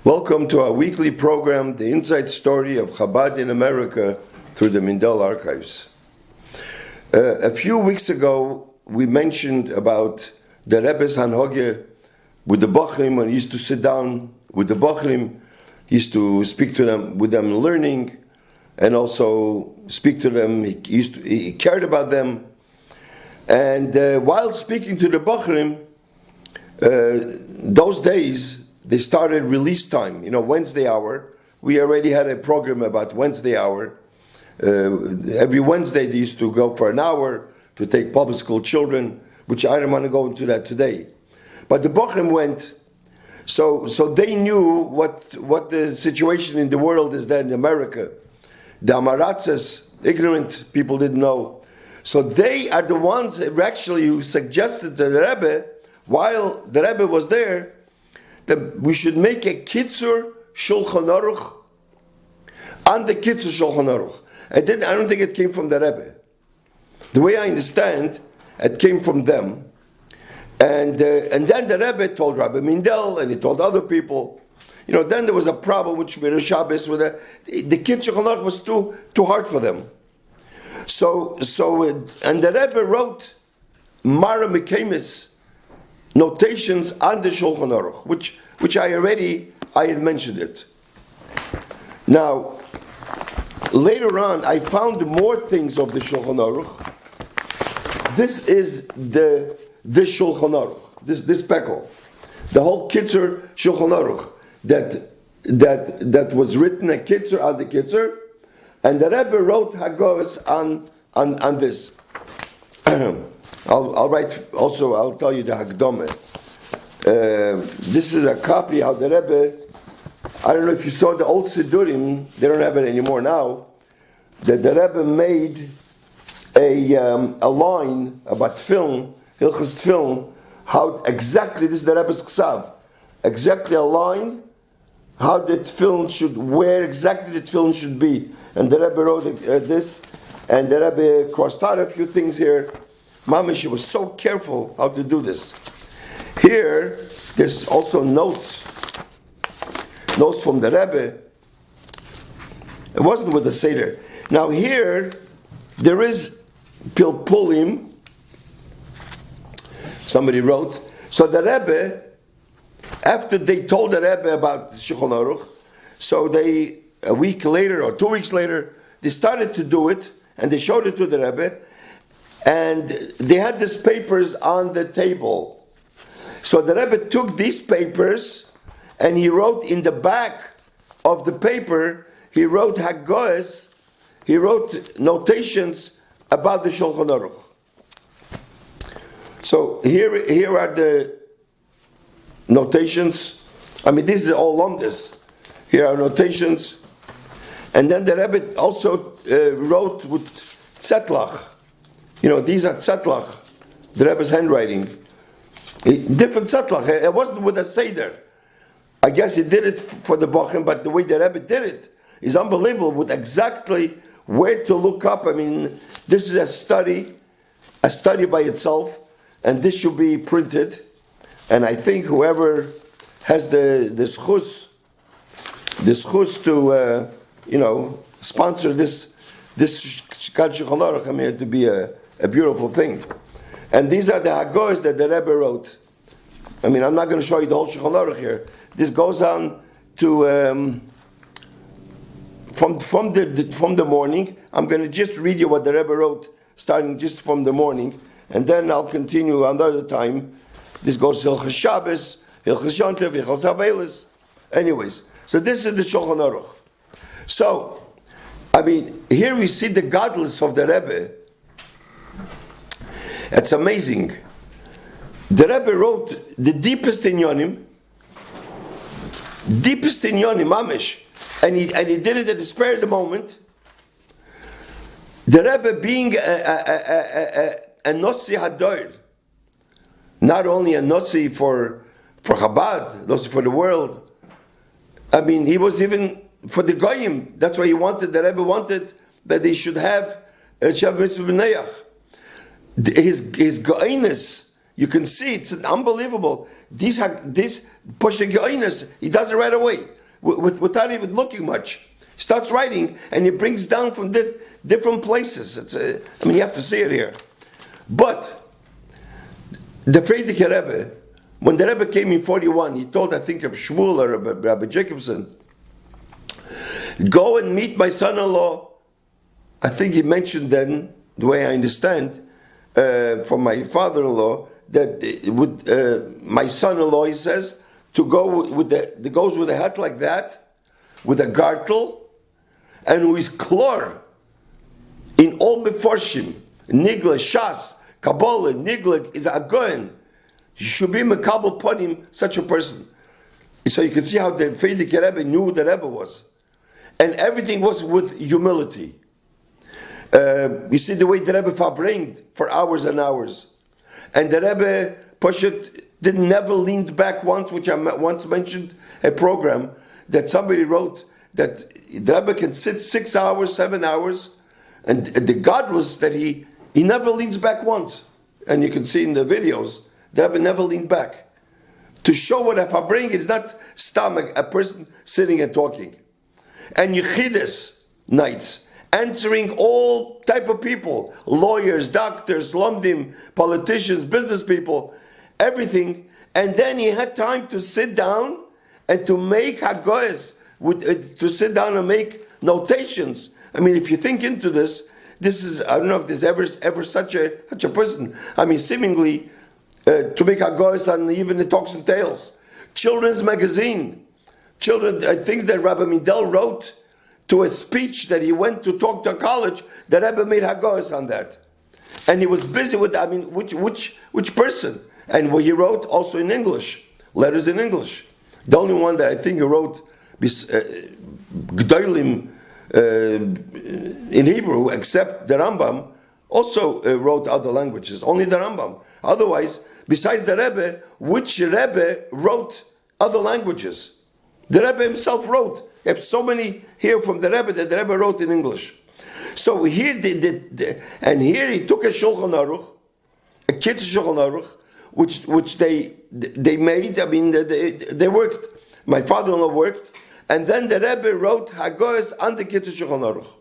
Welcome to our weekly program, The Inside Story of Chabad in America through the Mindel Archives. A few weeks ago, we mentioned about the Rebbe's Hanhogye with the Bochrim, when he used to sit down with the Bochrim, he used to speak to them, with them learning, and also speak to them, he cared about them. And while speaking to the Bochrim, those days, they started release time, Wednesday hour. We already had a program about Wednesday hour. Every Wednesday they used to go for an hour to take public school children, which I don't want to go into that today. But the Bochrim went, so they knew what the situation in the world is then in America. The Amaratzes, ignorant people didn't know. So they are the ones actually who suggested to the Rebbe, while the Rebbe was there, that we should make a Kitzur Shulchan Aruch and the Kitzur Shulchan Aruch. I don't think it came from the Rebbe. The way I understand, it came from them. And then the Rebbe told Rabbi Mindel, and he told other people. Then there was a problem with Schapiro Shabbos, with the Kitzur Shulchan Aruch was too hard for them. And the Rebbe wrote Mara Mekamis, notations on the Shulchan Aruch, which I had mentioned it. Now, later on, I found more things of the Shulchan Aruch. This is the Shulchan Aruch, this pekel, the whole Kitzur Shulchan Aruch that was written a Kitzur on the Kitzur, and the Rebbe wrote Hagos on this. I'll write also. I'll tell you the Hagdome. This is a copy how the Rebbe. I don't know if you saw the old Sidurim. They don't have it anymore now. That the Rebbe made a line about film, Hilchas film. How exactly this is the Rebbe's Ksav. Exactly a line. How that film should, where exactly the film should be, and the Rebbe wrote this, and the Rebbe crossed out a few things here. Mamish was so careful how to do this. Here, there's also notes from the Rebbe. It wasn't with the Seder. Now here, there is Pilpulim. Somebody wrote. So the Rebbe, after they told the Rebbe about Shulchan Aruch, so they, a week later or 2 weeks later, they started to do it, and they showed it to the Rebbe, and they had these papers on the table. So the Rebbe took these papers and he wrote in the back of the paper, he wrote Haggoes, he wrote notations about the Shulchan Aruch. So here are the notations. This is all on this. Here are notations. And then the Rebbe also wrote with Tzetlach. These are Tzetlach, the Rebbe's handwriting. Different Tzetlach. It wasn't with a Seder. I guess he did it for the Bochrim, but the way the Rebbe did it is unbelievable, with exactly where to look up. This is a study by itself, and this should be printed. And I think whoever has the schus to, sponsor this Shulchan Aruch, it to be a beautiful thing. And these are the Haggoes that the Rebbe wrote. I'm not going to show you the whole Shulchan Aruch here. This goes on to from the morning. I'm going to just read you what the Rebbe wrote, starting just from the morning, and then I'll continue another time. This goes Hilchas Shabbos, Hilchas Yontev, Hilchas Avelis. Anyways, so this is the Shulchan Aruch. So, here we see the godless of the Rebbe. It's amazing. The Rebbe wrote the deepest inyonim, mamish, and he did it at the spur of the moment. The Rebbe being a Nossi Hador, not only a Nossi for Chabad, Nossi for the world. He was even for the Goyim. That's why the Rebbe wanted that they should have Shav Mitzvah B'Neiach. His Goyinus You can see it's unbelievable. This pushing Yoinas, he does it right away, without even looking much. He starts writing, and he brings down from different places. You have to see it here. But the Frierdiker Rebbe, when the Rebbe came in 41, he told, I think, Rabbi Shmuel or Rabbi Jacobson, go and meet my son-in-law. I think he mentioned then, the way I understand, from my father-in-law, that with my son-in-law, he says, to go goes with a hat like that, with a gartel, and who is klor in all meforshim, nigla, shas, kabbalah, nigla is a goen. You should be mekabel upon him, such a person. So you can see how the Frierdiker Rebbe knew who the Rebbe was, and everything was with humility. You see the way the Rebbe verbringed for hours and hours. And the Rebbe, Poshet, never leaned back once, which I once mentioned a program that somebody wrote that the Rebbe can sit 6 hours, 7 hours, and the godless that he never leans back once. And you can see in the videos, the Rebbe never leaned back. To show what a verbring is not stomach, a person sitting and talking. And Yechidus nights, answering all type of people, lawyers, doctors, lomdim, politicians, business people, everything. And then he had time to sit down and to make hagoyes, to sit down and make notations. If you think into this is, I don't know if there's ever such a person. Seemingly to make hagoyes on even the Talks and Tales. Children's magazine. Things that Rabbi Mindel wrote to a speech that he went to talk to a college, the Rebbe made hagoyes on that. And he was busy with, which person? And what he wrote also in English, letters in English. The only one that I think he wrote, Gdolim, in Hebrew, except the Rambam, also wrote other languages, only the Rambam. Otherwise, besides the Rebbe, which Rebbe wrote other languages? The Rebbe himself wrote. You have so many here from the Rebbe that the Rebbe wrote in English. So here, and here he took a Shulchan Aruch, a Kitzur Shulchan Aruch, which they made. They worked. My father-in-law worked, and then the Rebbe wrote Hagoyes on the Kitzur Shulchan Aruch.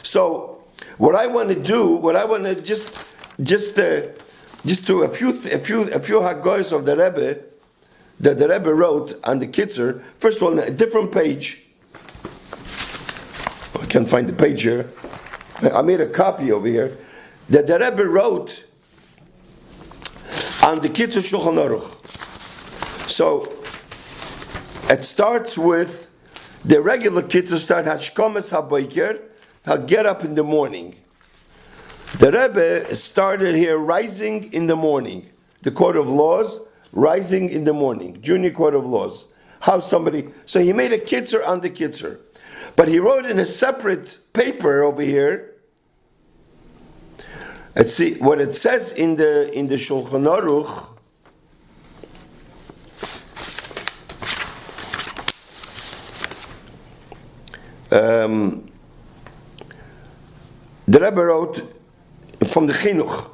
So what I want to do, just to a few Hagoyes of the Rebbe that the Rebbe wrote on the Kitzur. First one, a different page. I can't find the page here. I made a copy over here that the Rebbe wrote on the Kitzur Shulchan Aruch. So it starts with the regular Kitzur start Hashkomes HaBoiker, I'll get up in the morning. The Rebbe started here rising in the morning. The Court of Laws, rising in the morning. Junior Court of Laws. So he made a Kitzur on the Kitzur. But he wrote in a separate paper over here. Let's see what it says in the Shulchan Aruch. The Rebbe wrote from the Chinuch.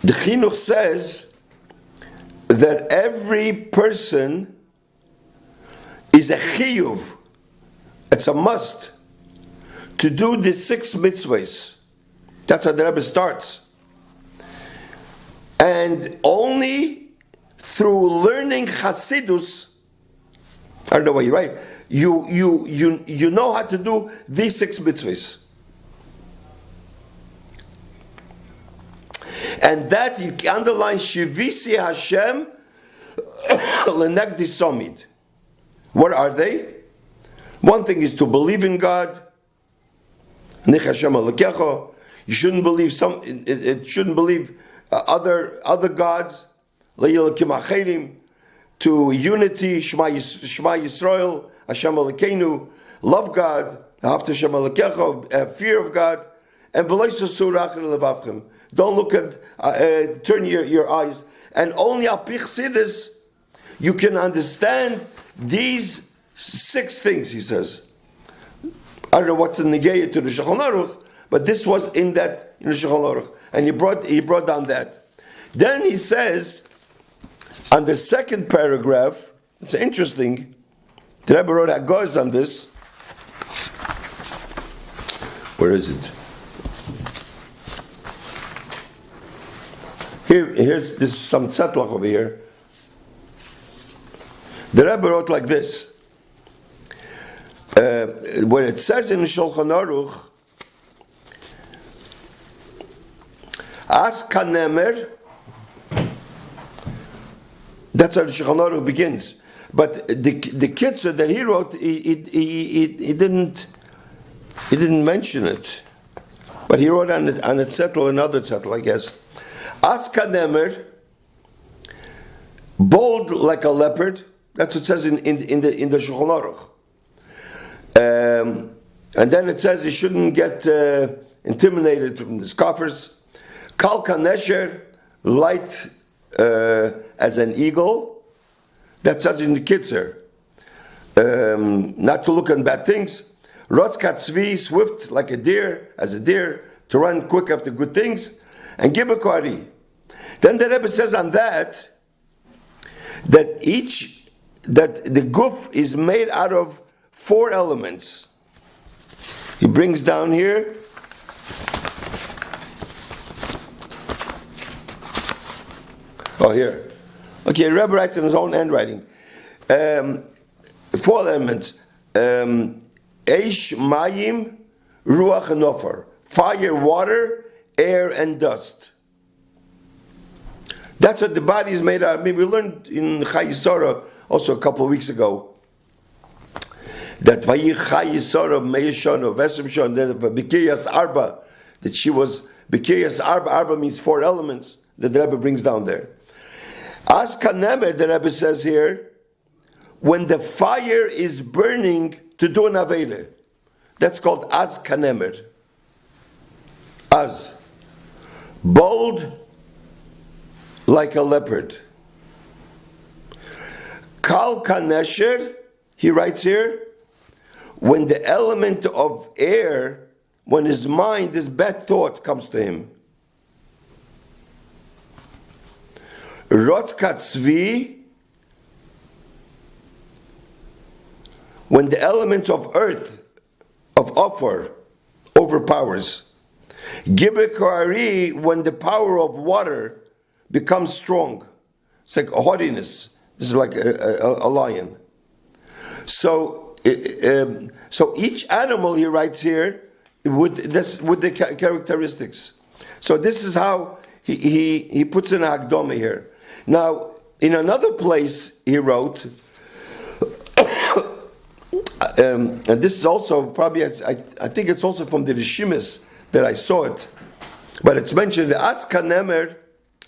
The Chinuch says that every person is a chiyuv. It's a must to do the 6 mitzvahs. That's how the Rebbe starts. And only through learning Hasidus, I don't know what you write, you know how to do these 6 mitzvahs. And that you underline Shivisi Hashem Lenegdi Somid. What are they? One thing is to believe in God. You shouldn't believe shouldn't believe other gods. To unity, Shema Yisrael, Hashem Elokeinu, love God, fear of God, and don't look at, turn your eyes, and only al pi chassidus you can understand these 6 things, he says. I don't know what's the negaya to the Shulchan Aruch, but this was in the Shulchan Aruch. and he brought down that. Then he says, on the second paragraph, it's interesting, the Rebbe wrote Haggoz on this. Where is it? Here's this is some tzedlach over here. The Rebbe wrote like this. Where it says in Shulchan Aruch, As Kanemer, that's how the Shulchan Aruch begins. But the kitzur that he wrote, he didn't mention it. But he wrote on a zettel, another zettel, I guess. As Kanemer, bold like a leopard. That's what it says in the Shulchan Aruch. And then it says he shouldn't get intimidated from the scoffers. Kal Kanesher, light as an eagle. That says in the Kitzur. Not to look on bad things. Rotz Katzvi, swift like a deer, to run quick after good things. And Gibakari. Then the Rebbe says on that the guf is made out of 4 elements. He brings down here here. Okay, Rebbe writes in his own handwriting. 4 elements. Eish, Mayim, Ruach, and Ofer. Fire, water, air, and dust. That's what the body is made out of. I mean, we learned in Chayisora also a couple of weeks ago that Vayich Chayisora Meishon Vesem Shon, Bikiyas Arba, that she was Bikiyas Arba. Arba means 4 elements that the Rebbe brings down there. As Kanemer, the Rebbe says here, when the fire is burning to do an Aveda, that's called Az Kanemer. Az. Bold like a leopard. Kal Kanesher, he writes here, when the element of air, when his mind, his bad thoughts comes to him. Rotz Katzvi, when the element of earth, of Ophir, overpowers. Gibber Kari, when the power of water becomes strong. It's like a haughtiness. This is like a lion. So each animal, he writes here, with the characteristics. So this is how he puts in a Hakdama here. Now, in another place he wrote, and this is also probably, I think it's also from the Rishimis that I saw it, but it's mentioned, Az Kanemer,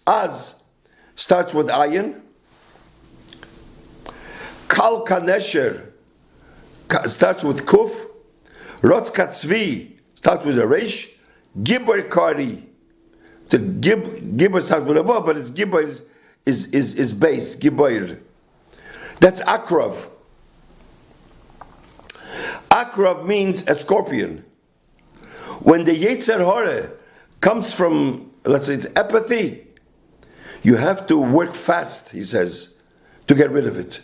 Az starts with Ayin, Kal Kanesher starts with Kuf, Rotz Katzvi starts with a Resh, Gibber Kari, the Gibber starts with a Vav, but it's Gibber is base, Gibber. That's Akrav. Akrav means a scorpion. When the Yetzer Hara comes from, let's say, it's apathy, you have to work fast, he says, to get rid of it.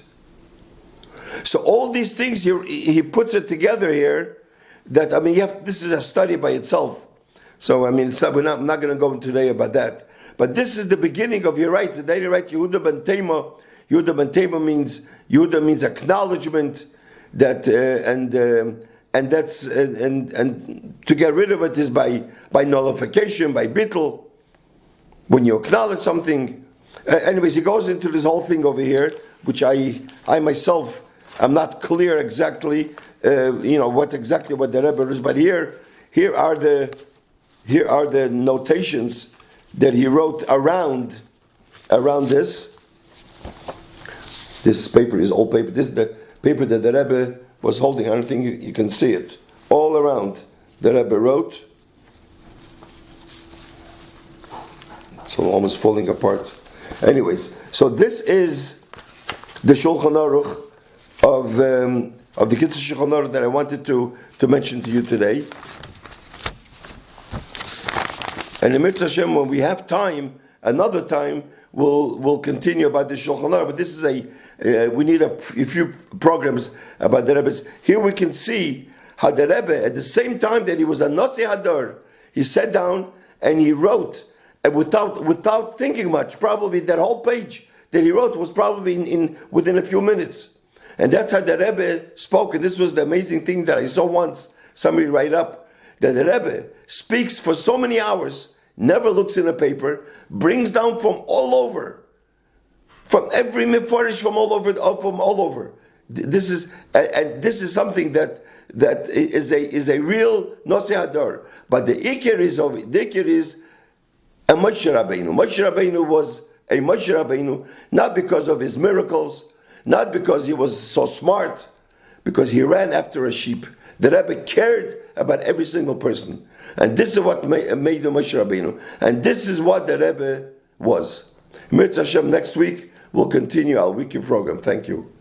So all these things, he puts it together here, that, I mean, this is a study by itself. So, I mean, I'm not going to go into today about that. But this is the beginning of your right. Today you write Yehuda ben Tema. Yehuda ben Tema means acknowledgement that and to get rid of it is by nullification, by bittul. When you acknowledge something. Anyways, he goes into this whole thing over here, which I myself am not clear exactly, what the Rebbe is. But here are the notations that he wrote around this. This paper is old paper. This is the paper that the Rebbe was holding. I don't think you can see it. All around the Rebbe wrote. So almost falling apart. Anyways, so this is the Shulchan Aruch of the Kitzur Shulchan Aruch that I wanted to mention to you today. And in Mitzvah Hashem, when we have time, another time, we'll continue about the Shulchan Aruch. But this is we need a few programs about the Rebbe's. Here we can see how the Rebbe, at the same time that he was a Nasi Hadar, he sat down and he wrote without thinking much. Probably that whole page that he wrote was probably within a few minutes. And that's how the Rebbe spoke. And this was the amazing thing that I saw once, somebody write up, that the Rebbe speaks for so many hours, never looks in a paper, brings down from all over, from every mifarish from all over. This is something that is a real Nosei Hadar. But the Iker is a Moshe Rabbeinu. Moshe Rabbeinu was a Moshe Rabbeinu, not because of his miracles, not because he was so smart, because he ran after a sheep. The Rebbe cared about every single person. And this is what made the Moshe Rabbeinu. And this is what the Rebbe was. Mitzvah Hashem, next week we'll continue our weekly program. Thank you.